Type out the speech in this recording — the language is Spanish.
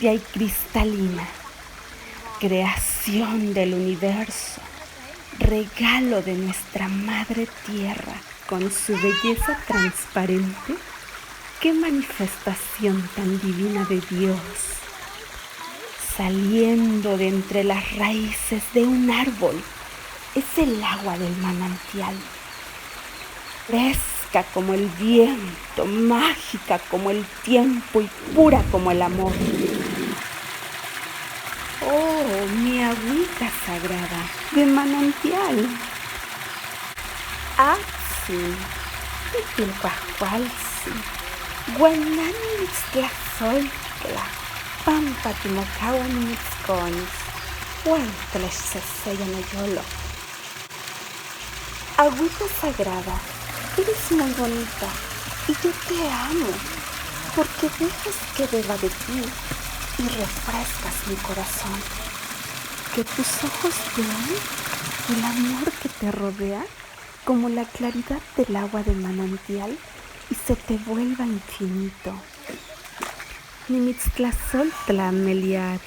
limpia y cristalina, creación del universo, regalo de nuestra Madre Tierra con su belleza transparente. ¡Qué manifestación tan divina de Dios! Saliendo de entre las raíces de un árbol es el agua del manantial, fresca como el viento, mágica como el tiempo y pura como el amor. Oh, mi agüita sagrada de manantial. Atsin, Titilcuacualtzin, Guanani mitztlazoitla, Pampa timocahuan mitzconis, Huantlex seseyanoyolo. Agüita sagrada, eres muy bonita y yo te amo, porque dejas que beba de ti y refrescas mi corazón. Que tus ojos vean el amor que te rodea como la claridad del agua de manantial y se te vuelva infinito. Nimitztlazoltla meliar.